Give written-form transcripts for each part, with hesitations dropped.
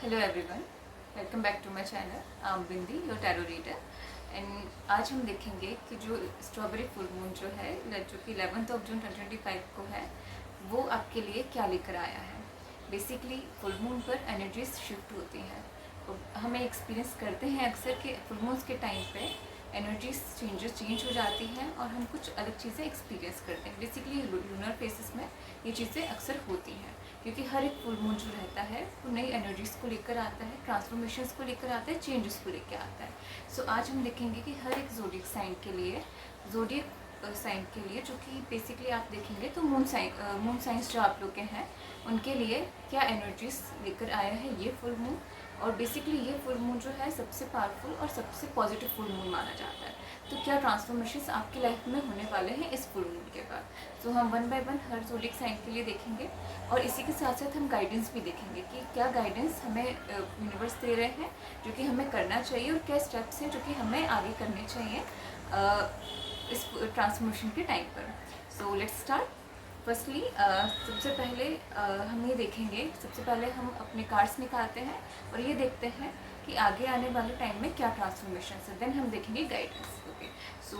Hello everyone, welcome back to my channel. I am Bindi, your tarot reader. And आज हम देखेंगे कि जो स्ट्रॉबेरी फुल मून जो है, जो कि 11 जून 2025 को है, वो आपके लिए क्या लेकर आया है। बेसिकली फुल मून पर एनर्जीज शिफ्ट होती हैं, तो हमें एक्सपीरियंस करते हैं अक्सर कि फुल मून्स के टाइम पे एनर्जीज चेंज हो जाती हैं और हम कुछ अलग चीज़ें एक्सपीरियंस करते हैं। बेसिकली लूनर फेसेस में ये चीज़ें अक्सर होती हैं, क्योंकि हर एक फुल मून जो रहता है वो नई एनर्जीज़ को लेकर आता है, ट्रांसफॉर्मेशंस को लेकर आता है, चेंजेस को लेकर आता है। सो आज हम देखेंगे कि हर एक ज़ोडिएक साइन के लिए जो कि बेसिकली आप देखेंगे तो मून साइंस जो आप लोग के हैं उनके लिए क्या एनर्जीज लेकर आया है ये फुल मून। और बेसिकली ये फुल मून जो है सबसे पावरफुल और सबसे पॉजिटिव फुल मून माना जाता है। तो क्या ट्रांसफॉर्मेशंस आपकी लाइफ में होने वाले हैं इस फुल मून के बाद। तो हम वन बाय वन हर ज़ोडिएक साइन के लिए देखेंगे और इसी के साथ साथ हम गाइडेंस भी देखेंगे कि क्या गाइडेंस हमें यूनिवर्स दे रहे हैं जो कि हमें करना चाहिए, और क्या स्टेप्स हैं जो कि हमें आगे करने चाहिए इस ट्रांसफॉर्मेशन के टाइम पर। So let's start. फर्स्टली सबसे पहले हम ये देखेंगे, सबसे पहले हम अपने कार्ड्स निकालते हैं और ये देखते हैं कि आगे आने वाले टाइम में क्या ट्रांसफॉर्मेशन है। देन हम देखेंगे गाइडेंस। ओके, सो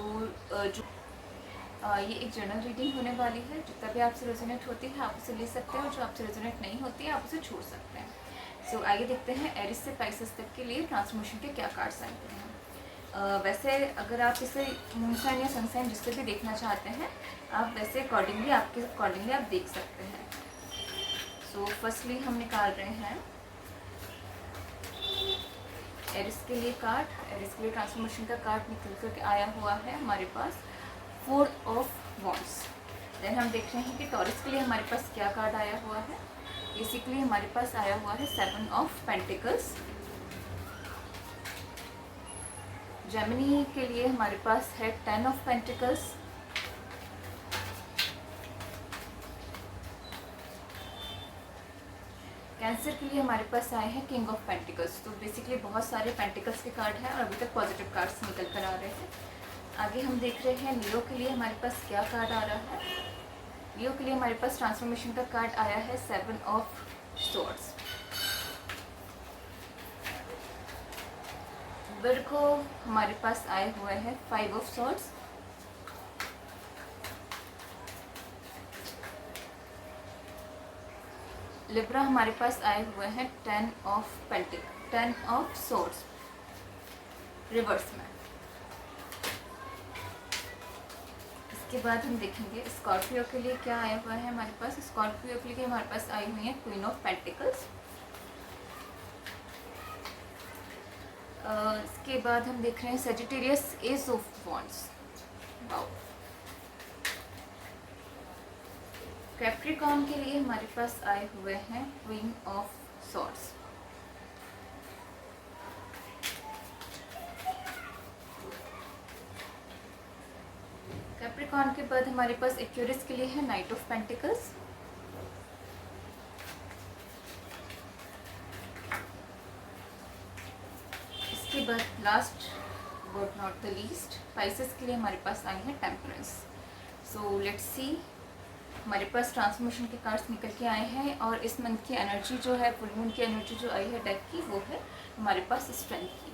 ये एक जनरल रीडिंग होने वाली है। जितना भी आपसे रेजोनेट होती है आप उसे ले सकते हैं, और जो आपसे रेजोनेट नहीं होती है आप उसे छोड़ सकते हैं। सो आइए देखते हैं एरिस से पाइसेस तक के लिए ट्रांसफॉर्मेशन के क्या कार्ड्स आए हुए हैं। वैसे अगर आप इसे मून साइन या सन साइन जिससे भी देखना चाहते हैं आप वैसे अकॉर्डिंगली आप देख सकते हैं। सो फर्स्टली हम निकाल रहे हैं एरिस के लिए कार्ड। एरिस के लिए ट्रांसफॉर्मेशन का कार्ड निकल कर आया हुआ है हमारे पास 4 ऑफ वॉन्ड्स। देन हम देख रहे हैं कि टॉरस के लिए हमारे पास क्या कार्ड आया हुआ है। बेसिकली हमारे पास आया हुआ है 7 ऑफ पेंटिकल्स। जेमिनी के लिए हमारे पास है 10 ऑफ पेंटिकल्स। कैंसर के लिए हमारे पास आए हैं किंग ऑफ पेंटिकल्स। तो बेसिकली बहुत सारे पेंटिकल्स के कार्ड हैं और अभी तक पॉजिटिव कार्ड्स निकल कर आ रहे हैं। आगे हम देख रहे हैं लियो के लिए हमारे पास क्या कार्ड आ रहा है। लियो के लिए हमारे पास ट्रांसफॉर्मेशन का कार्ड आया है 7 ऑफ स्वॉर्ड्स। वर्गो हमारे पास आए हुए हैं 5 ऑफ स्वॉर्ड्स। लिब्रा हमारे पास आए हुए हैं 10 ऑफ स्वॉर्ड्स रिवर्स में। इसके बाद हम देखेंगे स्कॉर्पियो के लिए क्या आया हुआ है हमारे पास। स्कॉर्पियो के लिए हमारे पास आई हुई है क्वीन ऑफ पेंटिकल्स। इसके बाद हम देख रहे हैं Sagittarius S of wands. Wow. Capricorn के लिए हमारे पास आए हुए हैं क्वीन ऑफ सॉर्ड्स। कैप्रिकॉर्न के बाद हमारे पास एक्वेरियस के लिए है नाइट ऑफ पेंटिकल्स। इसके बाद last but not the least Pisces के लिए हमारे पास आई है टेम्परेंस। सो लेट्स सी, हमारे पास ट्रांसफॉर्मेशन के कार्ड्स निकल के आए हैं और इस मंथ की एनर्जी जो है, फुल मून की एनर्जी जो आई है डेक की, वो है हमारे पास स्ट्रेंथ की।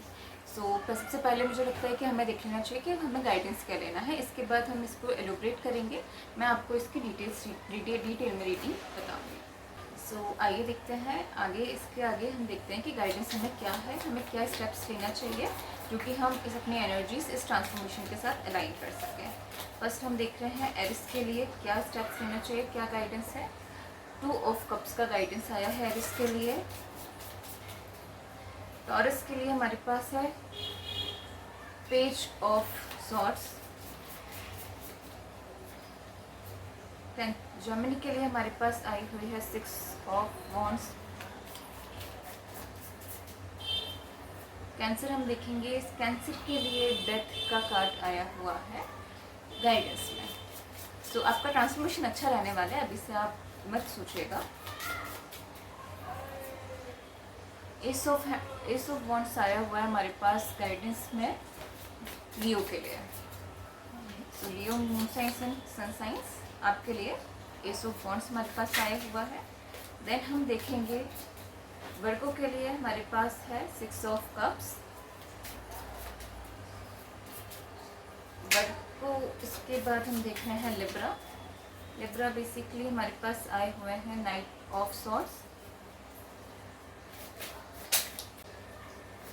सो सबसे पहले मुझे लगता है कि हमें देख लेना चाहिए कि हमें गाइडेंस क्या लेना है। इसके बाद हम इसको एलोब्रेट करेंगे, मैं आपको इसकी डिटेल में रीडिंग बताऊँगी। सो आइए देखते हैं आगे। इसके आगे हम देखते हैं कि गाइडेंस हमें क्या है, हमें क्या स्टेप्स लेना चाहिए जो कि हम इस अपनी एनर्जीज इस ट्रांसफॉर्मेशन के साथ अलाइन कर सकें। फर्स्ट हम देख रहे हैं एरिस के लिए क्या स्टेप्स लेना चाहिए, क्या गाइडेंस है। 2 ऑफ कप्स का गाइडेंस आया है एरिस के लिए। टॉरस के लिए हमारे पास है पेज ऑफ सॉर्ड्स। जेमिनी के लिए हमारे पास आई हुई है 6 ऑफ वॉन्ड्स। कैंसर हम देखेंगे, इस कैंसर के लिए डेथ का कार्ड आया हुआ है गाइडेंस में। सो आपका ट्रांसफॉर्मेशन अच्छा रहने वाला है, अभी से आप मत सोचिएगा। एस ऑफ वॉन्ड्स आया हुआ है हमारे पास गाइडेंस में लियो के लिए। So Leo moon science and sun science आपके लिए एस ऑफ वॉन्ड्स हमारे पास आया हुआ है। देन हम देखेंगे वर्गो के लिए हमारे पास है 6 ऑफ कप्स। वर्गो, इसके बाद हम देख रहे हैं लिब्रा। लिब्रा बेसिकली हमारे पास आए हुए हैं नाइट ऑफ सॉर्ड्स।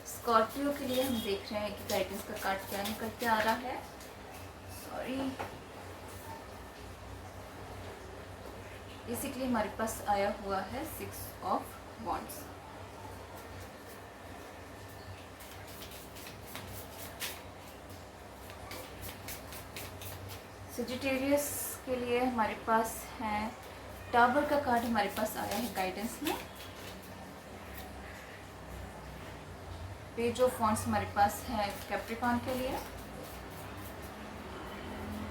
स्कॉर्पियो के लिए हम देख रहे हैं कि गाइडेंस का कार्ड क्या निकल के आ रहा है। सॉरी, बेसिकली हमारे पास आया हुआ है 6 ऑफ वॉन्ड्स। सजिटेरियस के लिए हमारे पास है टावर का कार्ड हमारे पास आया है गाइडेंस में। पेज ऑफ वॉन्ड्स हमारे पास है कैप्रिकॉन के लिए।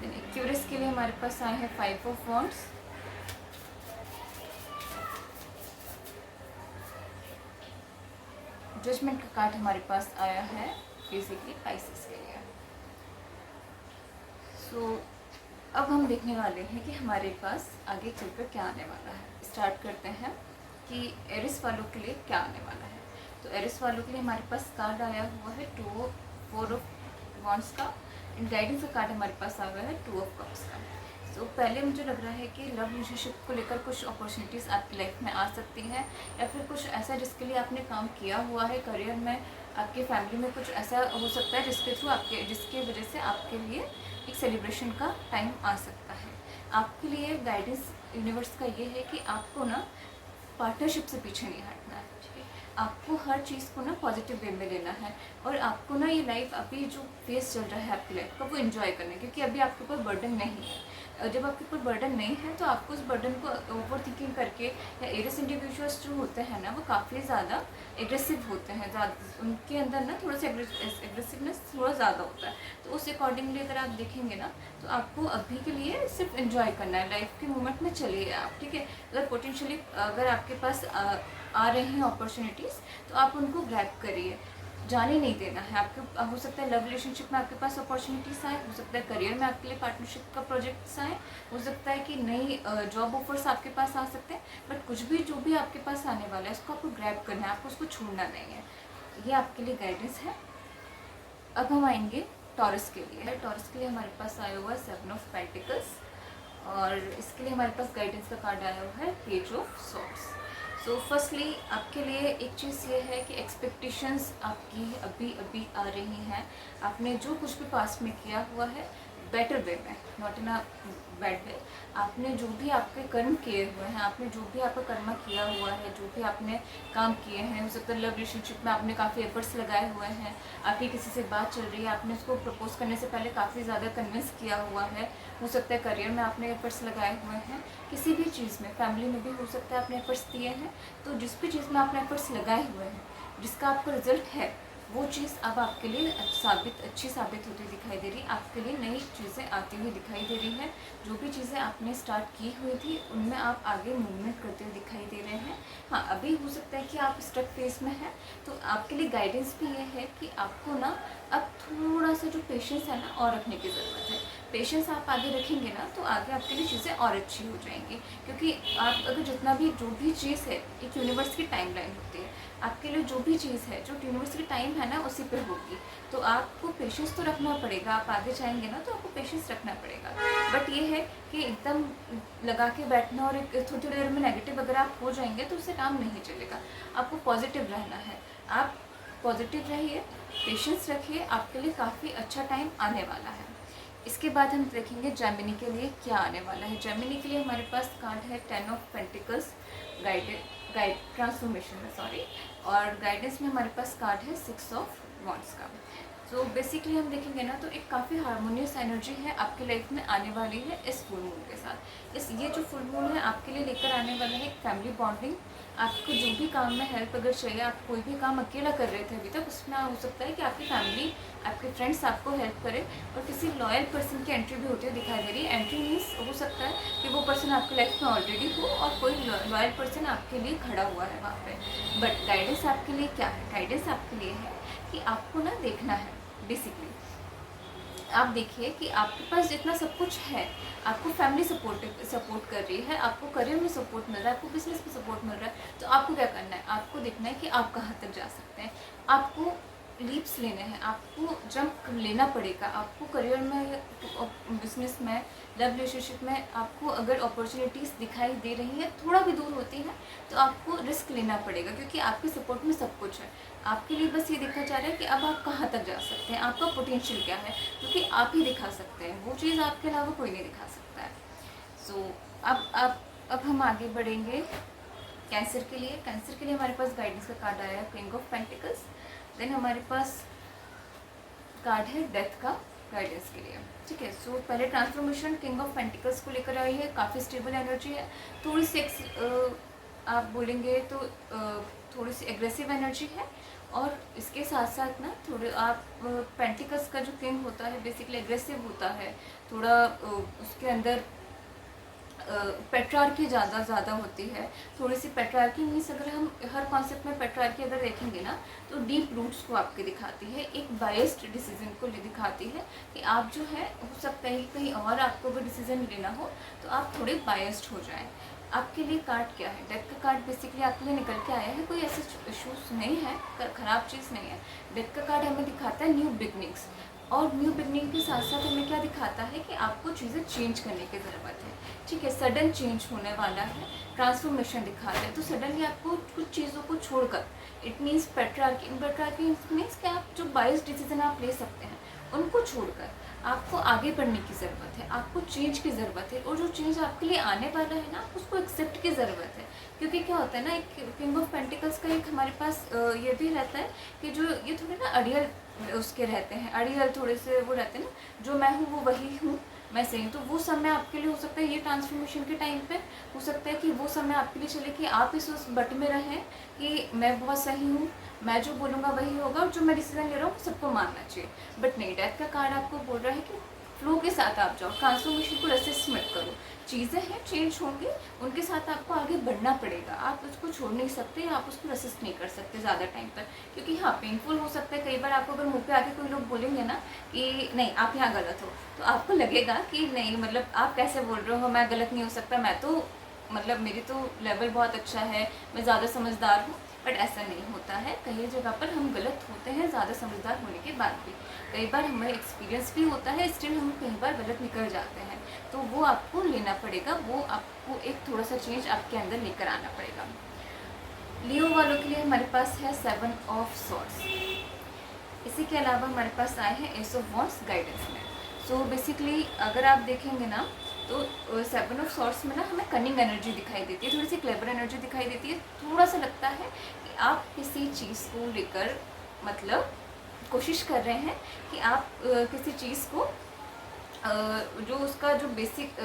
एक्यूरियस के लिए हमारे पास आए हैं 5 ऑफ वॉन्ड्स। जजमेंट का कार्ड हमारे पास आया है बेसिकली पाइसेस के लिए। सो अब हम देखने वाले हैं कि हमारे पास आगे चलकर क्या आने वाला है। स्टार्ट करते हैं कि एरिस वालों के लिए क्या आने वाला है। तो एरिस वालों के लिए हमारे पास कार्ड आया हुआ है 4 ऑफ वॉन्ड्स का। एंड गाइडेंस का कार्ड हमारे पास आया हुआ है 2 ऑफ कप्स का। तो पहले मुझे लग रहा है कि लव रिलेशनशिप को लेकर कुछ अपॉर्चुनिटीज़ आपकी लाइफ में आ सकती हैं, या फिर कुछ ऐसा जिसके लिए आपने काम किया हुआ है करियर में, आपके फैमिली में कुछ ऐसा हो सकता है जिसके वजह से आपके लिए एक सेलिब्रेशन का टाइम आ सकता है। आपके लिए गाइडेंस यूनिवर्स का ये है कि आपको ना पार्टनरशिप से पीछे नहीं हटना है, ठीक है। आपको हर चीज़ को ना पॉजिटिव वे में लेना है, और आपको ना ये लाइफ अभी जो फेस चल रहा है आपकी लाइफ का वो एंजॉय करना है, क्योंकि अभी आपके ऊपर बर्डन नहीं है। जब आपके ऊपर बर्डन नहीं है तो आपको उस बर्डन को ओवर थिंकिंग करके, या एरियस इंडिविजुअल्स जो होते हैं ना वो काफ़ी ज़्यादा एग्रेसिव होते हैं, उनके अंदर ना थोड़ा सा एग्रेसिवनेस थोड़ा ज़्यादा होता है। तो उस अकॉर्डिंगली अगर आप देखेंगे ना तो आपको अभी के लिए सिर्फ एंजॉय करना है, लाइफ के मोमेंट में चलिए आप, ठीक है। अगर पोटेंशियली अगर आपके पास आ रहे हैं अपॉर्चुनिटीज़ तो आप उनको ग्रैब करिए, जाने नहीं देना है। आपके हो सकता है लव रिलेशनशिप में आपके पास अपॉर्चुनिटीज़ आए, हो सकता है करियर में आपके लिए पार्टनरशिप का प्रोजेक्ट्स आए, हो सकता है कि नई जॉब ऑफर्स आपके पास आ सकते हैं। बट कुछ भी जो भी आपके पास आने वाला है उसको आपको ग्रैब करना है, आपको उसको छोड़ना नहीं है। ये आपके लिए गाइडेंस है। अब हम आएंगे टॉरस के लिए। टॉरस के लिए हमारे पास आया हुआ है 7 ऑफ पेंटिकल्स, और इसके लिए हमारे पास गाइडेंस का कार्ड आया हुआ है page of swords. So firstly आपके लिए एक चीज़ ये है कि एक्सपेक्टेशंस आपकी अभी अभी आ रही हैं। आपने जो कुछ भी पास्ट में किया हुआ है बेटर वे में, not in a bad way. आपने जो भी आपके कर्म किए हुए हैं, आपने जो भी आपका कर्मा किया हुआ है, जो भी आपने काम किए हैं, हो सकता है लव रिलेशनशिप में आपने काफ़ी एफर्ट्स लगाए हुए हैं, आपकी किसी से बात चल रही है, आपने उसको प्रपोज करने से पहले काफ़ी ज़्यादा कन्विंस किया हुआ है, हो सकता है करियर में आपने एफर्ट्स लगाए हुए हैं, किसी भी चीज़ में, फैमिली में भी हो सकता है आपने एफर्ट्स दिए हैं। तो जिस भी चीज़ में आपने एफर्ट्स लगाए हुए हैं, जिसका आपको रिजल्ट है, वो चीज़ अब आपके लिए अच्छी साबित होती दिखाई दे रही है। आपके लिए नई चीज़ें आती हुई दिखाई दे रही हैं। जो भी चीज़ें आपने स्टार्ट की हुई थी उनमें आप आगे मूवमेंट करते हुए दिखाई दे रहे हैं। हाँ, अभी हो सकता है कि आप स्टक फेज में हैं, तो आपके लिए गाइडेंस भी ये है कि आपको ना अब थोड़ा सा जो पेशेंस है ना और रखने की ज़रूरत है। पेशेंस आप आगे रखेंगे ना तो आगे आपके लिए चीज़ें और अच्छी हो जाएंगी, क्योंकि आप अगर जितना भी जो भी चीज़ है, एक यूनिवर्स की टाइमलाइन होती है, आपके लिए जो भी चीज़ है, जो यूनिवर्स की टाइम है ना उसी पर होगी। तो आपको पेशेंस तो रखना पड़ेगा। आप आगे जाएंगे ना तो आपको पेशेंस रखना पड़ेगा। बट ये है कि एकदम लगा के बैठना और एक थोड़ी थोड़ी देर में नेगेटिव अगर आप हो जाएंगे तो उससे काम नहीं चलेगा। आपको पॉजिटिव रहना है, आप पॉजिटिव रहिए, पेशेंस रखिए, आपके लिए काफ़ी अच्छा टाइम आने वाला है। इसके बाद हम देखेंगे जेमिनी के लिए क्या आने वाला है। जेमिनी के लिए हमारे पास कार्ड है 10 ऑफ पेंटिकल्स गाइड ट्रांसफॉर्मेशन में, सॉरी, और गाइडेंस में हमारे पास कार्ड है 6 ऑफ वॉन्ड्स का। तो बेसिकली हम देखेंगे ना तो एक काफ़ी हार्मोनियस एनर्जी है आपकी लाइफ में आने वाली है इस फुल मून के साथ। ये जो फुल मून है आपके लिए लेकर आने वाला है एक फैमिली बॉन्डिंग। आपको जो भी काम में हेल्प अगर चाहिए, आप कोई भी काम अकेला कर रहे थे अभी तक, उसमें हो सकता है कि आपकी फैमिली, आपके फ्रेंड्स आपको हेल्प करें, और किसी लॉयल पर्सन की एंट्री भी होती है दिखाई दे रही है। एंट्री मीन्स हो सकता है कि वो पर्सन आपकी लाइफ में ऑलरेडी हो और कोई लॉयल पर्सन आपके लिए खड़ा हुआ है वहाँ पे। बट गाइडेंस आपके लिए क्या है? गाइडेंस आपके लिए है कि आपको ना देखना है बेसिकली आप देखिए कि आपके पास जितना सब कुछ है, आपको फैमिली सपोर्ट कर रही है, आपको करियर में सपोर्ट मिल रहा है, आपको बिजनेस में सपोर्ट मिल रहा है, तो आपको क्या करना है, आपको देखना है कि आप कहाँ तक जा सकते हैं। आपको लीप्स लेने हैं, आपको जंप लेना पड़ेगा। आपको करियर में, बिजनेस में, लव रिलेशनशिप में आपको अगर अपॉर्चुनिटीज़ दिखाई दे रही है, थोड़ा भी दूर होती है, तो आपको रिस्क लेना पड़ेगा, क्योंकि आपके सपोर्ट में सब कुछ है। आपके लिए बस ये देखा जा रहा है कि अब आप कहाँ तक जा सकते हैं, आपका पोटेंशियल क्या है, क्योंकि आप ही दिखा सकते हैं, वो चीज़ आपके अलावा कोई नहीं दिखा सकता है। सो अब हम आगे बढ़ेंगे कैंसर के लिए। कैंसर के लिए हमारे पास गाइडेंस का कार्ड आया है किंग ऑफ पेंटिकल्स। देन हमारे पास कार्ड है डेथ का गाइडेंस के लिए। ठीक है, सो पहले ट्रांसफॉर्मेशन किंग ऑफ पेंटिकल्स को लेकर आई है, काफ़ी स्टेबल एनर्जी है, थोड़ी सी आप बोलेंगे तो थोड़ी सी एग्रेसिव एनर्जी है। और इसके साथ साथ ना थोड़े आप पेंटिकल्स का जो किंग होता है बेसिकली एग्रेसिव होता है, थोड़ा उसके अंदर पेट्रार्की ज़्यादा होती है। थोड़ी सी पेट्रार्की मीन्स अगर हम हर कॉन्सेप्ट में पेट्रार्की अगर देखेंगे ना, तो डीप रूट्स को आपके दिखाती है, एक बायस्ड डिसीजन को दिखाती है कि आप जो है, हो सकता है कहीं और आपको अगर डिसीजन लेना हो तो आप थोड़े बायस्ड हो जाएं। आपके लिए कार्ड क्या है, डेथ का कार्ड बेसिकली आपके लिए निकल के आया है, कोई ऐसे इशूज़ नहीं है, ख़राब चीज़ नहीं है। डेथ का कार्ड हमें दिखाता है न्यू बिगनिंग्स, और न्यू बिगनिंग के साथ साथ हमें क्या दिखाता है कि आपको चीज़ें चेंज करने की ज़रूरत है। ठीक है, सडन चेंज होने वाला है, ट्रांसफॉर्मेशन दिखाता है। तो सडनली आपको कुछ चीज़ों को छोड़कर, इट मीन्स पेट्रार्की मीन्स कि आप जो बायस डिसीजन आप ले सकते हैं उनको छोड़कर आपको आगे बढ़ने की ज़रूरत है, आपको चेंज की ज़रूरत है। और जो चेंज आपके लिए आने वाला है ना, उसको एक्सेप्ट की ज़रूरत है। क्योंकि क्या होता है ना, एक किंग ऑफ पेंटिकल्स का एक हमारे पास ये भी रहता है कि जो ये थोड़े ना अड़ियल उसके रहते हैं, अड़ियल थोड़े से वो रहते हैं ना, जो मैं हूँ वो वही हूँ, मैं सही हूँ। तो वो समय आपके लिए हो सकता है, ये ट्रांसफॉर्मेशन के टाइम पे हो सकता है कि वो समय आपके लिए चले कि आप इस उस बट में रहें कि मैं बहुत सही हूँ, मैं जो बोलूँगा वही होगा, और जो मैं डिसीजन ले रहा हूँ सबको मानना चाहिए। बट नहीं, डेथ का कार्ड आपको बोल रहा है कि फ्लो के साथ आप जाओ, ट्रांसफॉर्मेशन को रेसिस्ट मत करो। चीज़ें हैं, चेंज होंगे, उनके साथ आपको आगे बढ़ना पड़ेगा, आप उसको छोड़ नहीं सकते, आप उसको रेसिस्ट नहीं कर सकते ज़्यादा टाइम तक। क्योंकि हाँ, पेनफुल हो सकता है कई बार आपको, अगर मुँह पे आके कोई लोग बोलेंगे ना कि नहीं आप यहाँ गलत हो, तो आपको लगेगा कि नहीं, मतलब आप कैसे बोल रहे हो, मैं गलत नहीं हो सकता, मैं तो मतलब मेरी तो लेवल बहुत अच्छा है, मैं ज़्यादा समझदार हूँ। बट ऐसा नहीं होता है, कई जगह पर हम गलत होते हैं ज़्यादा समझदार होने के बाद भी। कई बार हमें एक्सपीरियंस भी होता है, स्टिल हम कई बार गलत निकल जाते हैं, तो वो आपको लेना पड़ेगा, वो आपको एक थोड़ा सा चेंज आपके अंदर लेकर आना पड़ेगा। लियो वालों के लिए हमारे पास है 7 ऑफ सॉर्ड्स। इसी के अलावा हमारे पास आए हैं एस ऑफ वॉन्ड्स गाइडेंस में। सो बेसिकली अगर आप देखेंगे ना, तो 7 ऑफ सॉर्ड्स में ना हमें कनिंग एनर्जी दिखाई देती है, थोड़ी सी क्लेवर एनर्जी दिखाई देती है। थोड़ा सा लगता है कि आप किसी चीज़ को लेकर मतलब कोशिश कर रहे हैं कि आप किसी चीज़ को जो उसका जो बेसिक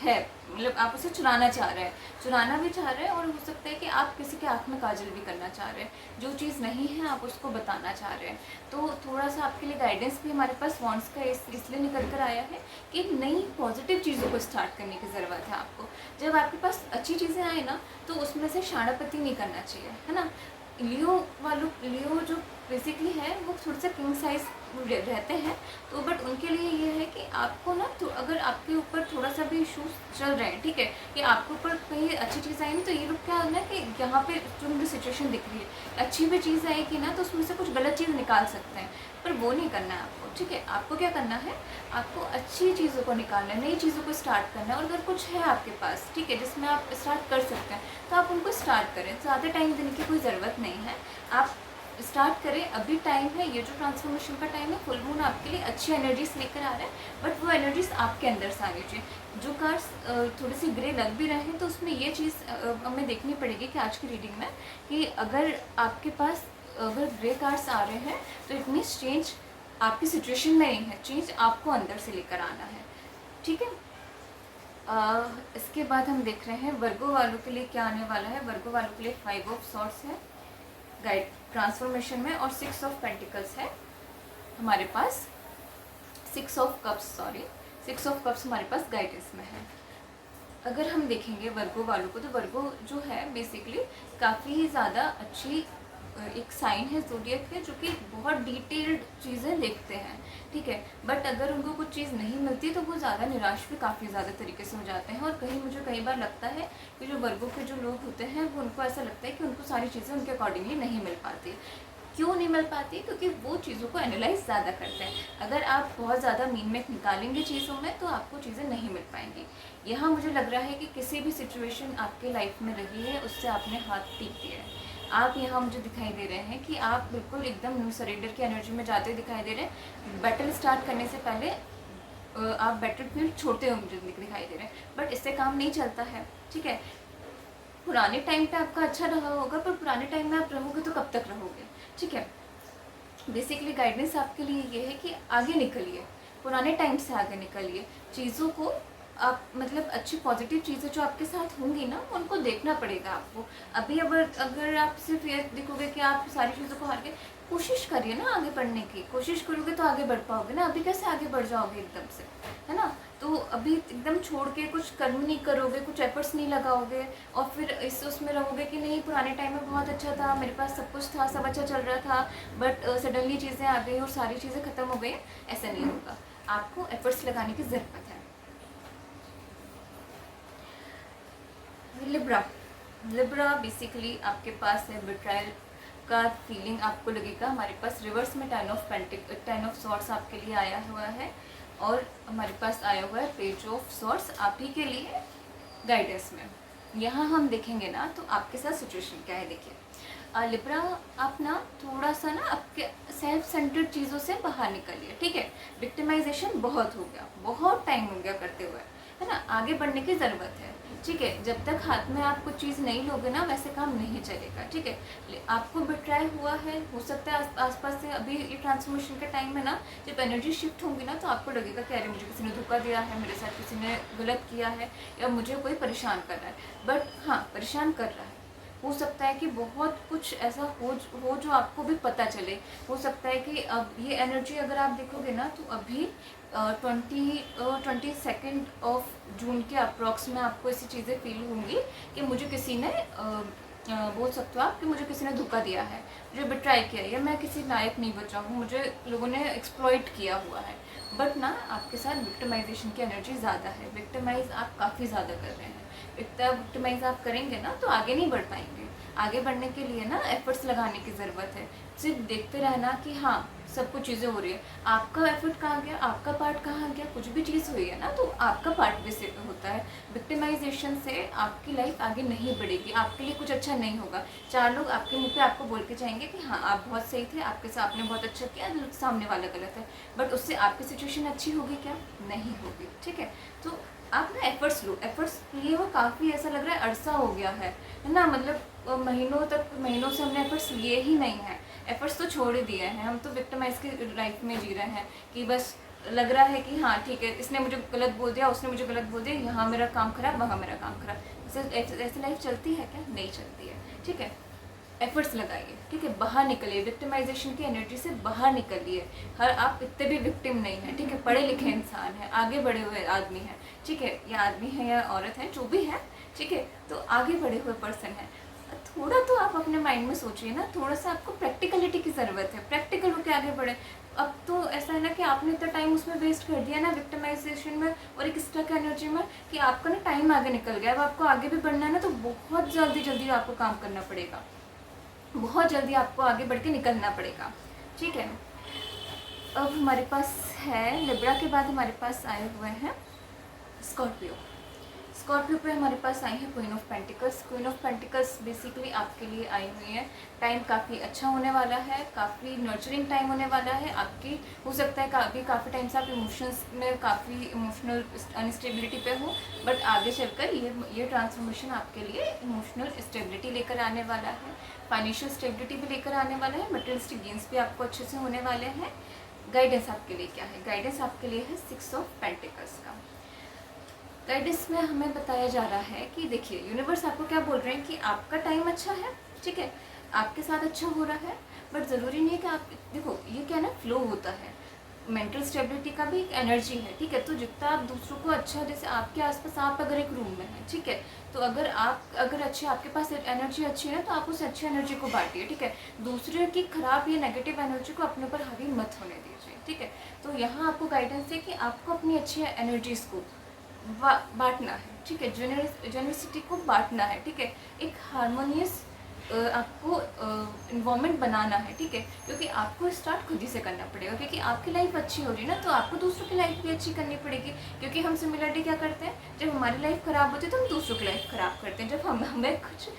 है, मतलब आप उसे चुराना चाह रहे हैं, चुराना भी चाह रहे हैं, और हो सकता है कि आप किसी के आँख में काजल भी करना चाह रहे हैं, जो चीज़ नहीं है आप उसको बताना चाह रहे हैं। तो थोड़ा सा आपके लिए गाइडेंस भी हमारे पास वॉन्ड्स का इसलिए निकल कर आया है कि नई पॉजिटिव चीज़ों को स्टार्ट करने की ज़रूरत है आपको। जब आपके पास अच्छी चीज़ें आए ना, तो उसमें से शाणापति नहीं करना चाहिए, है ना। लियो जो बेसिकली है, वो थोड़ा सा किंग साइज रहते हैं, तो बट उनके लिए ये है कि आपको ना, तो अगर आपके ऊपर थोड़ा सा भी इशूज चल रहे हैं, ठीक है, कि आपके ऊपर कहीं अच्छी चीज़ आई नहीं, तो ये लोग क्या है ना कि यहाँ पे जो मुझे सिचुएशन दिख रही है, अच्छी भी चीज़ आएगी ना, तो उसमें से कुछ गलत चीज़ निकाल सकते हैं, पर वो नहीं करना है आपको। ठीक है, आपको क्या करना है, आपको अच्छी चीज़ों को निकालना है, नई चीज़ों को स्टार्ट करना है। और अगर कुछ है आपके पास, ठीक है, जिसमें आप स्टार्ट कर सकते हैं, तो आप उनको स्टार्ट करें। ज़्यादा टाइम देने की कोई ज़रूरत नहीं है, आप स्टार्ट करें, अभी टाइम है। ये जो ट्रांसफॉर्मेशन का टाइम है, फुल मून आपके लिए अच्छी एनर्जीज लेकर आ रहा है, बट वो एनर्जीज आपके अंदर से आनी चाहिए। जो कार्ड्स थोड़े से ग्रे लग भी रहे हैं, तो उसमें ये चीज़ हमें देखनी पड़ेगी कि आज की रीडिंग में, कि अगर आपके पास अगर ग्रे कार्ड्स आ रहे हैं, तो इट मीन्स चेंज आपकी सिचुएशन में नहीं है, चेंज आपको अंदर से लेकर आना है। ठीक है, इसके बाद हम देख रहे हैं वर्गो वालों के लिए क्या आने वाला है। वर्गो वालों के लिए 5 ऑफ सॉर्ड्स है गाइड ट्रांसफॉर्मेशन में, और 6 ऑफ पेंटिकल्स है हमारे पास, 6 ऑफ कप्स हमारे पास गाइडेंस में है। अगर हम देखेंगे वर्गो वालों को, तो वर्गो जो है बेसिकली काफ़ी ज़्यादा अच्छी एक साइन है, ज़ोडिएक है, जो कि बहुत डिटेल्ड चीज़ें देखते हैं, ठीक है। बट अगर उनको कुछ चीज़ नहीं मिलती तो वो ज़्यादा निराश भी काफ़ी ज़्यादा तरीके से हो जाते हैं। और मुझे कई बार लगता है कि जो वर्गों के जो लोग होते हैं वो उनको ऐसा लगता है कि उनको सारी चीज़ें उनके अकॉर्डिंगली नहीं मिल पाती। क्यों नहीं मिल पाती? क्योंकि वो चीज़ों को एनालाइज ज़्यादा करते हैं। अगर आप बहुत ज़्यादा मीनिंग निकालेंगे चीज़ों में तो आपको चीज़ें नहीं मिल पाएंगी। यहाँ मुझे लग रहा है कि किसी भी सिचुएशन आपके लाइफ में रही है उससे आपने हाथ टीप दिया है। आप यहाँ मुझे दिखाई दे रहे हैं कि आप बिल्कुल एकदम सरेंडर की एनर्जी में जाते हुए दिखाई दे रहे हैं। बैटल स्टार्ट करने से पहले आप बैटल फील्ड छोड़ते हुए मुझे दिखाई दे रहे हैं, बट इससे काम नहीं चलता है, ठीक है। पुराने टाइम पे आपका अच्छा रहा होगा, पर पुराने टाइम में आप रहोगे तो कब तक रहोगे, ठीक है। बेसिकली गाइडेंस आपके लिए ये है कि आगे निकलिए, पुराने टाइम से आगे निकलिए। चीज़ों को आप मतलब अच्छी पॉजिटिव चीज़ें जो आपके साथ होंगी ना उनको देखना पड़ेगा आपको। अभी अगर आप सिर्फ ये देखोगे कि आप सारी चीज़ों को हार के, कोशिश करिए ना आगे बढ़ने की। कोशिश करोगे तो आगे बढ़ पाओगे ना, अभी कैसे आगे बढ़ जाओगे एकदम से, है ना। तो अभी एकदम छोड़ के कुछ कर्म नहीं करोगे, कुछ एफर्ट्स नहीं लगाओगे और फिर उसमें रहोगे कि नहीं पुराने टाइम में बहुत अच्छा था, मेरे पास सब कुछ था, सब अच्छा चल रहा था, बट सडनली चीज़ें आ गई और सारी चीज़ें ख़त्म हो गई। ऐसा नहीं होगा, आपको एफर्ट्स लगाने की ज़रूरत है। लिब्रा बेसिकली आपके पास है बिट्रायल का फीलिंग आपको लगेगा। हमारे पास रिवर्स में टेन ऑफ सॉर्ड्स आपके लिए आया हुआ है और हमारे पास आया हुआ है पेज ऑफ सॉर्ड्स आप ही के लिए गाइडेंस में। यहाँ हम देखेंगे ना तो आपके साथ सिचुएशन क्या है। देखिए लिब्रा, आप ना थोड़ा सा ना आपके सेल्फ सेंटर्ड चीज़ों से बाहर निकलिए, ठीक है। विक्टिमाइजेशन बहुत हो गया, बहुत टाइम हो गया करते हुए, है ना। आगे बढ़ने की ज़रूरत है, ठीक है। जब तक हाथ में आप कुछ चीज़ नहीं लोगे ना वैसे काम नहीं चलेगा, ठीक है। आपको बिट्राई हुआ है, हो सकता है आसपास से अभी ये ट्रांसफॉर्मेशन के टाइम में ना जब एनर्जी शिफ्ट होंगी ना तो आपको लगेगा कि अरे मुझे किसी ने धोखा दिया है, मेरे साथ किसी ने गलत किया है या मुझे कोई परेशान कर रहा है। बट हाँ, परेशान कर रहा है, हो सकता है कि बहुत कुछ ऐसा हो जो आपको भी पता चले। हो सकता है कि अब ये एनर्जी अगर आप देखोगे ना तो अभी 22 जून के अप्रॉक्स में आपको ऐसी चीज़ें फील होंगी कि मुझे किसी ने बोल सकते हो आप कि मुझे किसी ने धोखा दिया है, मुझे बिट्राई किया है, या मैं किसी लायक नहीं बचा हूँ, मुझे लोगों ने एक्सप्लॉइट किया हुआ है। बट ना आपके साथ विक्टिमाइजेशन की एनर्जी ज़्यादा है, विक्टिमाइज आप काफ़ी ज़्यादा कर रहे हैं। इतना विक्टिमाइज आप करेंगे ना तो आगे नहीं बढ़ पाएंगे। आगे बढ़ने के लिए ना एफर्ट्स लगाने की ज़रूरत है। सिर्फ देखते रहना कि हाँ सब कुछ चीज़ें हो रही है, आपका एफर्ट कहाँ गया, आपका पार्ट कहाँ गया। कुछ भी चीज़ हुई है ना तो आपका पार्ट भी सिर्फ होता है। विक्टिमाइजेशन से आपकी लाइफ आगे नहीं बढ़ेगी, आपके लिए कुछ अच्छा नहीं होगा। 4 लोग आपके मुँह पे आपको बोल के जाएंगे कि हाँ आप बहुत सही थे, आपके साथ आपने बहुत अच्छा किया, सामने वाला गलत है, बट उससे आपकी सिचुएशन अच्छी होगी क्या? नहीं होगी, ठीक है। तो आप ना एफर्ट्स लो, एफर्ट्स लिए वो काफ़ी ऐसा लग रहा है अरसा हो गया है ना। मतलब महीनों से हमने एफर्ट्स लिए ही नहीं है, एफर्ट्स तो छोड़ ही दिए हैं। हम तो विक्टिमाइज की लाइफ में जी रहे हैं कि बस लग रहा है कि हाँ ठीक है, इसने मुझे गलत बोल दिया, उसने मुझे गलत बोल दिया, यहाँ मेरा काम खराब, वहाँ मेरा काम खराब। ऐसी लाइफ चलती है क्या? नहीं चलती है, ठीक है। एफर्ट्स लगाइए, ठीक है, बाहर निकलिए, विक्टिमाइजेशन की एनर्जी से बाहर निकलिए। आप इतने भी विक्टिम नहीं हैं, ठीक है, पढ़े लिखे इंसान हैं, आगे बढ़े हुए आदमी हैं, ठीक है, या आदमी है या औरत है जो भी है, ठीक है, तो आगे बढ़े हुए पर्सन है। थोड़ा तो आप अपने माइंड में सोचिए ना, थोड़ा सा आपको प्रैक्टिकलिटी की ज़रूरत है, प्रैक्टिकल होकर आगे बढ़े। अब तो ऐसा है ना कि आपने इतना टाइम उसमें वेस्ट कर दिया ना विक्टिमाइजेशन में और एक स्टक एनर्जी में कि आपका ना टाइम आगे निकल गया। अब आपको आगे भी बढ़ना है ना तो बहुत जल्दी आपको काम करना पड़ेगा, बहुत जल्दी आपको आगे बढ़ के निकलना पड़ेगा, ठीक है। अब हमारे पास है लिब्रा के बाद हमारे पास आए हुए हैं स्कॉर्पियो। स्कॉर्पियो पे हमारे पास आई है queen of pentacles. Queen of pentacles basically आपके लिए आई हुई है। टाइम काफ़ी अच्छा होने वाला है, काफ़ी नर्चरिंग टाइम होने वाला है आपकी। हो सकता है काफ़ी टाइम से आप इमोशंस में काफ़ी इमोशनल अनस्टेबिलिटी पे हो, बट आगे चलकर ये ट्रांसफॉर्मेशन आपके लिए इमोशनल स्टेबिलिटी लेकर आने वाला है, फाइनेंशियल स्टेबिलिटी भी लेकर आने वाला है, मटेरियलिस्टिक गेन्स भी आपको अच्छे से होने वाले हैं। गाइडेंस आपके लिए क्या है? गाइडेंस आपके लिए है 6 ऑफ पेंटिकल्स का। गाइडेंस में हमें बताया जा रहा है कि देखिए यूनिवर्स आपको क्या बोल रहे हैं कि आपका टाइम अच्छा है, ठीक है, आपके साथ अच्छा हो रहा है, बट ज़रूरी नहीं है कि आप देखो ये क्या ना फ्लो होता है। मेंटल स्टेबिलिटी का भी एक एनर्जी है, ठीक है। तो जितना आप दूसरों को अच्छा, जैसे आपके आसपास आप अगर एक रूम में हैं, ठीक है, तो अगर अच्छे आपके पास एनर्जी अच्छी है ना, तो आप उस अच्छी एनर्जी को बांटिए, ठीक है। दूसरे की खराब या नेगेटिव एनर्जी को अपने ऊपर हावी मत होने दीजिए, ठीक है। तो यहाँ आपको गाइडेंस है कि आपको अपनी अच्छी एनर्जीज को बांटना है, ठीक है। जेनरसिटी को बांटना है, ठीक है। एक हारमोनियस आपको इन्वायरमेंट बनाना है, ठीक है। क्योंकि आपको स्टार्ट खुद ही से करना पड़ेगा, क्योंकि आपकी लाइफ अच्छी हो रही है ना, तो आपको दूसरों की लाइफ भी अच्छी करनी पड़ेगी। क्योंकि हम सिमिलरिटी क्या करते हैं, जब हमारी लाइफ ख़राब होती है तो हम दूसरों की लाइफ ख़राब करते हैं। जब हमें कुछ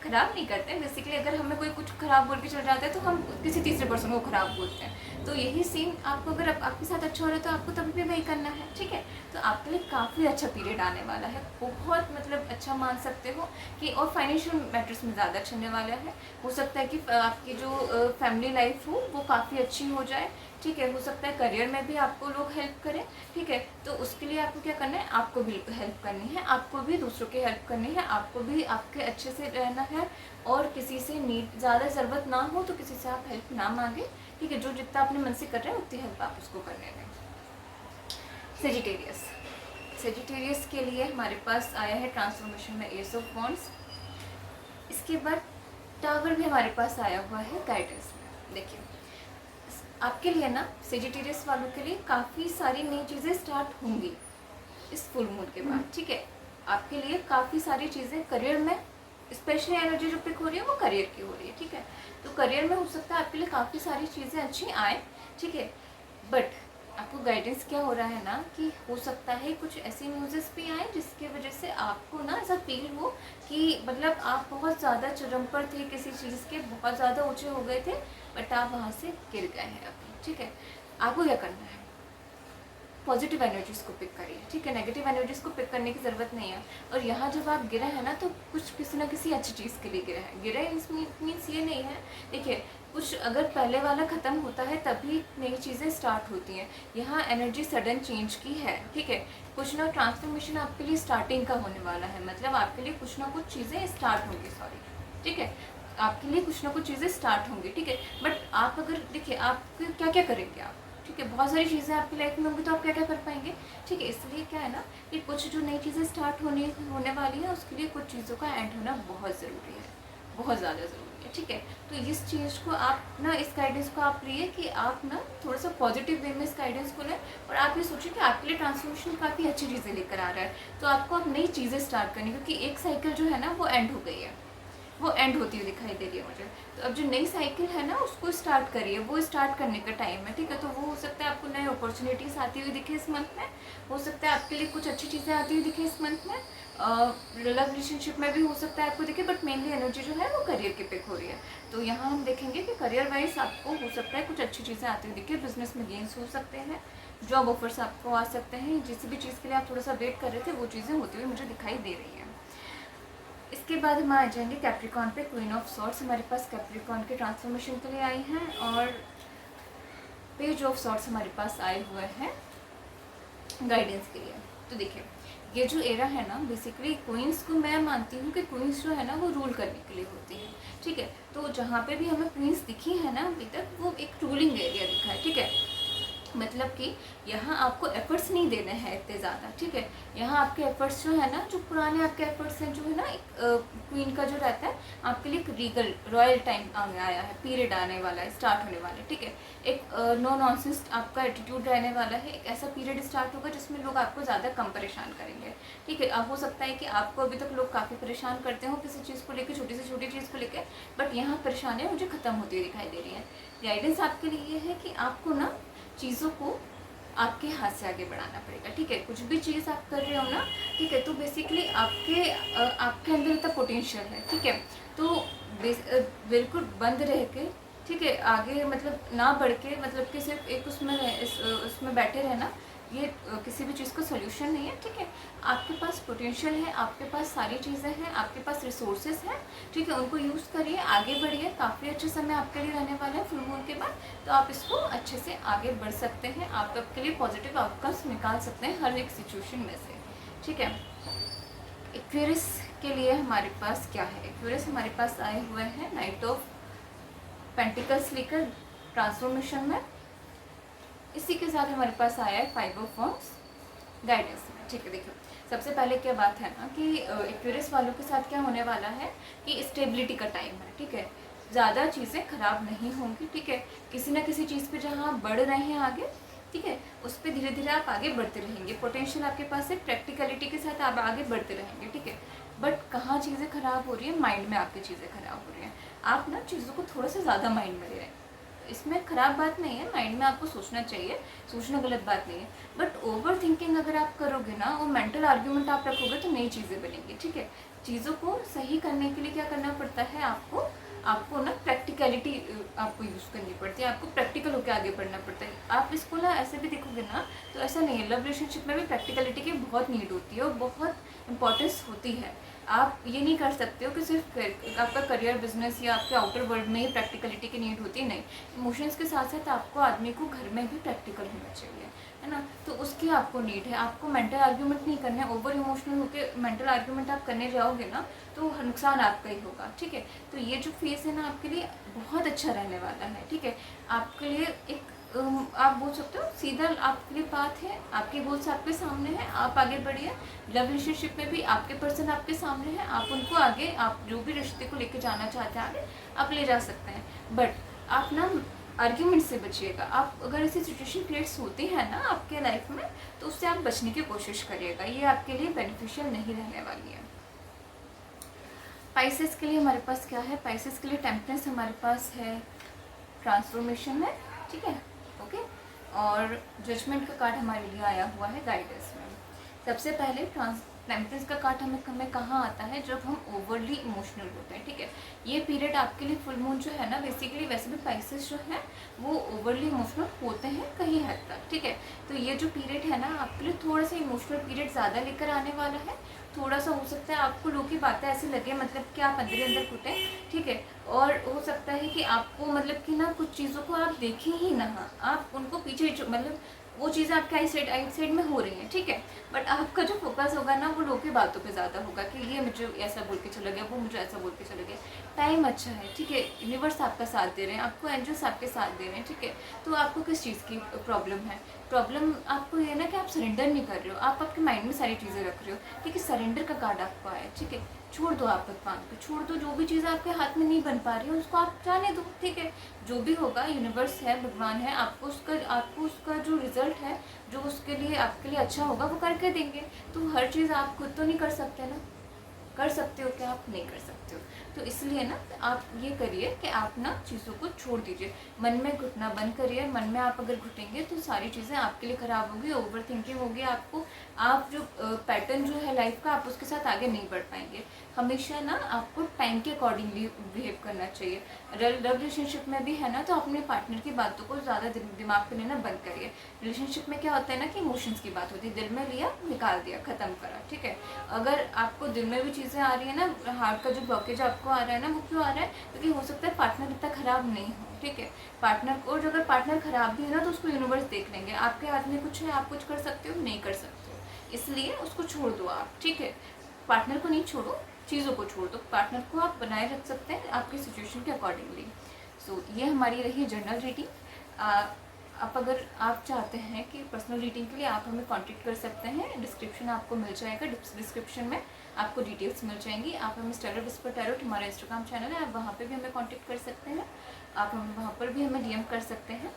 ख़राब नहीं करते हैं, बेसिकली अगर हमें कोई कुछ ख़राब बोल के चल जाता है तो हम किसी तीसरे पर्सन को ख़राब बोलते हैं। तो यही सेम आपको, अगर आपके साथ अच्छा हो रहा है तो आपको तभी भी वही करना है, ठीक है। तो आपके लिए काफ़ी अच्छा पीरियड आने वाला है, बहुत मतलब अच्छा मान सकते हो कि, और फाइनेंशियल मैटर्स में ज़्यादा चलने वाला है। हो सकता है कि आपकी जो फैमिली लाइफ हो वो काफ़ी अच्छी हो जाए, ठीक है। हो सकता है करियर में भी आपको लोग हेल्प करें, ठीक है। तो उसके लिए आपको क्या करना है, आपको भी हेल्प करनी है, आपको भी दूसरों की हेल्प करनी है, आपको भी आपके अच्छे से रहना है। और किसी से नीड ज़्यादा ज़रूरत ना हो तो किसी से आप हेल्प ना मांगे, ठीक है। जो जितना अपने मन से कर रहे हैं उतनी हेल्प आप उसको करने दें। सेजिटेरियस के लिए हमारे पास आया है ट्रांसफॉर्मेशन में एस ऑफ वॉन्ड्स। इसके बाद टावर भी हमारे पास आया हुआ है गाइडेंस में। देखिए आपके लिए ना, सेजिटेरियस वालों के लिए काफ़ी सारी नई चीज़ें स्टार्ट होंगी इस फुल मून के बाद, ठीक है। आपके लिए काफ़ी सारी चीज़ें करियर में, स्पेशली एनर्जी जो पिक हो रही है वो करियर की हो रही है, ठीक है। तो करियर में हो सकता है आपके लिए काफ़ी सारी चीज़ें अच्छी आए, ठीक है। बट आपको गाइडेंस क्या हो रहा है ना, कि हो सकता है कुछ ऐसी न्यूज़ेस भी आए जिसकी वजह से आपको ना ऐसा फील हो कि मतलब आप बहुत ज़्यादा चरम पर थे किसी चीज़ के, बहुत ज़्यादा ऊँचे हो गए थे, बट आप वहाँ से गिर गए हैं अभी, ठीक है। आपको क्या करना है, पॉजिटिव एनर्जीज़ को पिक करिए, ठीक है। नेगेटिव एनर्जीज़ को पिक करने की ज़रूरत नहीं है। और यहाँ जब आप गिरे हैं ना, तो कुछ किसी ना किसी अच्छी चीज़ के लिए गिरे मीन्स ये नहीं है, देखिए कुछ अगर पहले वाला ख़त्म होता है तभी नई चीज़ें स्टार्ट होती हैं। यहाँ एनर्जी सडन चेंज की है, ठीक है। कुछ ना ट्रांसफॉर्मेशन आपके लिए स्टार्टिंग का होने वाला है, मतलब आपके लिए कुछ ना कुछ चीज़ें स्टार्ट होंगी, ठीक है। आपके लिए कुछ ना कुछ चीज़ें स्टार्ट होंगी, ठीक है। बट आप अगर देखिए आप क्या क्या करेंगे आप, ठीक है। बहुत सारी चीज़ें आपकी लाइफ में होंगी तो आप क्या क्या कर पाएंगे, ठीक है। इसलिए क्या है ना, कि कुछ जो नई चीज़ें स्टार्ट होने वाली है उसके लिए कुछ चीज़ों का एंड होना बहुत ज़रूरी है, बहुत ज़्यादा ज़रूरी है, ठीक है। तो इस चीज़ को आप ना, इस गाइडेंस को आप लिए कि आप ना थोड़ा सा पॉजिटिव वे में इस गाइडेंस को लें, और आप ये सोचिए कि आपके लिए ट्रांसफॉर्मेशन काफ़ी अच्छी चीज़ें लेकर आ रहा है। तो आपको अब नई चीज़ें स्टार्ट करनी, क्योंकि एक साइकिल जो है ना वो एंड हो गई है, वो एंड होती हुई दिखाई दे रही है मुझे। तो अब जो नई साइकिल है ना उसको स्टार्ट करिए, वो स्टार्ट करने का टाइम है, ठीक है। तो वो हो सकता है आपको नए अपॉर्चुनिटीज़ आती हुई दिखे इस मंथ में, हो सकता है आपके लिए कुछ अच्छी चीज़ें आती हुई दिखे इस मंथ में, लव रिलेशनशिप में भी हो सकता है आपको दिखे, बट मेनली एनर्जी जो है वो करियर की पिक हो रही है। तो यहाँ हम देखेंगे कि करियर वाइज आपको हो सकता है कुछ अच्छी चीज़ें आती हुई दिखे, बिजनेस में गेंस हो सकते हैं, जॉब ऑफर्स आपको आ सकते हैं, जिस भी चीज़ के लिए आप थोड़ा सा वेट कर रहे थे वो चीज़ें होती हुई मुझे दिखाई दे रही हैं। इसके बाद हम आ जाएंगे कैप्रिकॉन पे। क्वीन ऑफ सॉर्ड्स हमारे पास कैप्रिकॉन के ट्रांसफॉर्मेशन के लिए आई हैं, और पेज ऑफ सॉर्ड्स हमारे पास आए हुए हैं गाइडेंस के लिए। तो देखिए ये जो एरा है ना, बेसिकली क्वींस को मैं मानती हूँ कि क्वींस जो है ना वो रूल करने के लिए होती है, ठीक है। तो जहाँ पे भी हमें क्वींस दिखी है ना अभी तक, वो एक रूलिंग एरिया दिखा है, ठीक है। मतलब कि यहाँ आपको एफर्ट्स नहीं देने हैं इतने ज़्यादा, ठीक है। यहाँ आपके एफर्ट्स जो है ना, जो पुराने आपके एफर्ट्स हैं, जो है ना एक क्वीन का जो रहता है आपके लिए, एक रीगल रॉयल टाइम आने आया है, पीरियड आने वाला है, स्टार्ट होने वाला है, ठीक है। एक नो नॉनसेंस आपका एटीट्यूड रहने वाला है, एक ऐसा पीरियड स्टार्ट होगा जिसमें लोग आपको ज़्यादा कम परेशान करेंगे, ठीक है। अब हो सकता है कि आपको अभी तक लोग काफ़ी परेशान करते हो किसी चीज़ को लेकर, छोटी से छोटी चीज़ को लेकर, बट यहाँ परेशानियाँ मुझे ख़त्म होती हुई दिखाई दे रही हैं। गाइडेंस आपके लिए ये है कि आपको ना चीज़ों को आपके हाथ से आगे बढ़ाना पड़ेगा, ठीक है। कुछ भी चीज़ आप कर रहे हो ना, ठीक है, तो बेसिकली आपके अंदर इतना पोटेंशियल है, ठीक है। तो बिल्कुल बंद रह के, ठीक है, आगे मतलब ना बढ़ के, मतलब कि सिर्फ एक उसमें बैठे रहना, ये किसी भी चीज़ का सोल्यूशन नहीं है, ठीक है। आपके पास पोटेंशियल है, आपके पास सारी चीज़ें हैं, आपके पास रिसोर्सेज हैं, ठीक है। उनको यूज़ करिए, आगे बढ़िए, काफ़ी अच्छे समय आपके लिए रहने वाला है फुल मून के बाद। तो आप इसको अच्छे से आगे बढ़ सकते हैं, आप आपके लिए पॉजिटिव आउटकम्स निकाल सकते हैं हर एक सिचुएशन में से, ठीक है। एक्वेरियस के लिए हमारे पास क्या है, एक्वेरियस हमारे पास आए हुए हैं नाइट ऑफ पेंटिकल्स लेकर ट्रांसफॉर्मेशन में। इसी के साथ हमारे पास आया है 5 ऑफ वॉन्ड्स गाइडेंस में। ठीक है, देखिए सबसे पहले क्या बात है ना कि एक्वेरियस वालों के साथ क्या होने वाला है कि स्टेबिलिटी का टाइम है। ठीक है, ज़्यादा चीज़ें खराब नहीं होंगी। ठीक है, किसी ना किसी चीज़ पे जहाँ आप बढ़ रहे हैं आगे, ठीक है, उस पर धीरे धीरे आप आगे बढ़ते रहेंगे। पोटेंशियल आपके पास है, प्रैक्टिकलिटी के साथ आप आगे बढ़ते रहेंगे। ठीक है, बट कहाँ चीज़ें खराब हो रही है, माइंड में आपकी चीज़ें खराब हो रही हैं। आप ना चीज़ों को थोड़ा सा ज़्यादा माइंड में ले रहे हैं। इसमें ख़राब बात नहीं है, माइंड में आपको सोचना चाहिए, सोचना गलत बात नहीं है, बट ओवर थिंकिंग अगर आप करोगे ना, वो मेंटल आर्ग्यूमेंट आप रखोगे तो नई चीज़ें बनेंगी। ठीक है, चीज़ों को सही करने के लिए क्या करना पड़ता है आपको, आपको ना प्रैक्टिकलिटी आपको यूज़ करनी पड़ती है, आपको प्रैक्टिकल होकर आगे बढ़ना पड़ता है। आप इसको ना ऐसे भी देखोगे ना तो ऐसा नहीं है, लव रिलेशनशिप में भी प्रैक्टिकलिटी की बहुत नीड होती है और बहुत इंपॉर्टेंस होती है। आप ये नहीं कर सकते हो कि सिर्फ आपका करियर, बिजनेस या आपके आउटर वर्ल्ड में ही प्रैक्टिकलिटी की नीड होती है, नहीं। इमोशंस के साथ साथ आपको आदमी को घर में भी प्रैक्टिकल होना चाहिए, है ना। तो उसकी आपको नीड है। आपको मेंटल आर्ग्यूमेंट नहीं करना है। ओवर इमोशनल होकर मेंटल आर्ग्यूमेंट आप करने जाओगे ना तो नुकसान आपका ही होगा। ठीक है, तो ये जो फेस है ना आपके लिए बहुत अच्छा रहने वाला है। ठीक है, आपके लिए एक आप बोल सकते हो सीधा आपके लिए बात है, आपके गोल्स आपके सामने हैं, आप आगे बढ़िए। लव रिलेशनशिप में भी आपके पर्सन आपके सामने हैं, आप उनको आगे, आप जो भी रिश्ते को लेके जाना चाहते हैं आगे आप ले जा सकते हैं। बट आप ना आर्ग्यूमेंट से बचिएगा। आप अगर ऐसी सिचुएशन क्रिएट्स होती है ना आपके लाइफ में तो उससे आप बचने की कोशिश करिएगा, ये आपके लिए बेनिफिशियल नहीं रहने वाली है। पाइसेस के लिए हमारे पास क्या है, पाइसेस के लिए टेम्परेंस हमारे पास है, ट्रांसफॉर्मेशन है। ठीक है, ओके, और जजमेंट का कार्ड हमारे लिए आया हुआ है गाइडेंस में। सबसे पहले टेम्परेंस का कार्ड हमें कहाँ आता है, जब हम ओवरली इमोशनल होते हैं। ठीक है, ये पीरियड आपके लिए फुल मून जो है ना, बेसिकली वैसे भी पाइसेस जो है वो ओवरली इमोशनल होते हैं कहीं हद तक। ठीक है, तो ये जो पीरियड है ना आपके लिए थोड़ा सा इमोशनल पीरियड ज़्यादा लेकर आने वाला है। थोड़ा सा हो सकता है आपको लोगों की बातें ऐसी लगे, मतलब कि आप अंदर ही अंदर फूटें। ठीक है, और हो सकता है कि आपको मतलब कि ना कुछ चीज़ों को आप देखें ही ना, आप उनको पीछे मतलब वो चीज़ें आपके आइट साइड में हो रही हैं। ठीक है, बट आपका जो फोकस होगा ना वो लोगों की बातों पे ज़्यादा होगा कि ये मुझे ऐसा बोल के चला गया, वो मुझे ऐसा बोल के चला गया। टाइम अच्छा है, ठीक है, यूनिवर्स आपका साथ दे रहे हैं, आपको एंजल्स आपके साथ दे रहे हैं। ठीक है, तो आपको किस चीज़ की प्रॉब्लम है, प्रॉब्लम आपको ये ना कि आप सरेंडर नहीं कर रहे हो, आप आपके माइंड में सारी चीज़ें रख रहे हो। ठीक है, सरेंडर का कार्ड आपको आया। ठीक है, छोड़ दो, आप भगवान को छोड़ दो, जो भी चीज़ें आपके हाथ में नहीं बन पा रही है उसको आप जाने दो। ठीक है, जो भी होगा यूनिवर्स है, भगवान है, आपको उसका जो रिजल्ट है, जो उसके लिए आपके लिए अच्छा होगा वो करके देंगे। तो हर चीज़ आप खुद तो नहीं कर सकते ना, कर सकते हो क्या, आप नहीं कर सकते हो। तो इसलिए ना आप ये करिए कि आप ना चीज़ों को छोड़ दीजिए, मन में घुटना बंद करिए। मन में आप अगर घुटेंगे तो सारी चीज़ें आपके लिए ख़राब होगी, ओवर थिंकिंग होगी आपको, आप जो पैटर्न जो है लाइफ का आप उसके साथ आगे नहीं बढ़ पाएंगे। हमेशा ना आपको टाइम के अकॉर्डिंगली बिहेव करना चाहिए। लव रिलेशनशिप में भी है ना तो अपने पार्टनर की बातों को ज़्यादा दिमाग पे लेना बंद करिए। रिलेशनशिप में क्या होता है ना कि इमोशंस की बात होती है, दिल में लिया निकाल दिया, ख़त्म करा। ठीक है, अगर आपको दिल में भी चीज़ें आ रही है ना, हार्ट का जो ब्लॉकेज आपको आ रहा है ना वो क्यों आ रहा है, क्योंकि हो सकता है पार्टनर इतना ख़राब नहीं हो। ठीक है, पार्टनर को, और अगर पार्टनर ख़राब भी है ना तो उसको यूनिवर्स देख लेंगे। आपके हाथ में कुछ है, आप कुछ कर सकते हो, नहीं कर सकते हो, इसलिए उसको छोड़ दो आप। ठीक है, पार्टनर को नहीं छोड़ो, चीज़ों को छोड़ दो। पार्टनर को आप बनाए रख सकते हैं आपकी सिचुएशन के अकॉर्डिंगली। सो ये हमारी रही जनरल रीडिंग। आप अगर आप चाहते हैं कि पर्सनल रीडिंग के लिए आप हमें कांटेक्ट कर सकते हैं, डिस्क्रिप्शन आपको मिल जाएगा, डिस्क्रिप्शन में आपको डिटेल्स मिल जाएंगी। आप हमें स्टेलर विस्पर टैरोट हमारा इंस्टाग्राम चैनल है, आप वहाँ पे भी हमें कांटेक्ट कर सकते हैं, आप हमें वहाँ पर भी हमें डीएम कर सकते हैं।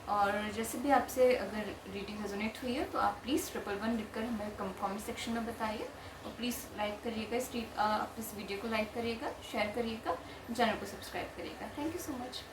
और जैसे भी आपसे अगर रीडिंग रेजोनेट हुई है तो आप प्लीज़ 1111 लिखकर हमें कमेंट सेक्शन में बताइए, और प्लीज़ लाइक करिएगा, इस वीडियो को लाइक करिएगा, शेयर करिएगा, चैनल को सब्सक्राइब करिएगा। Thank you so much.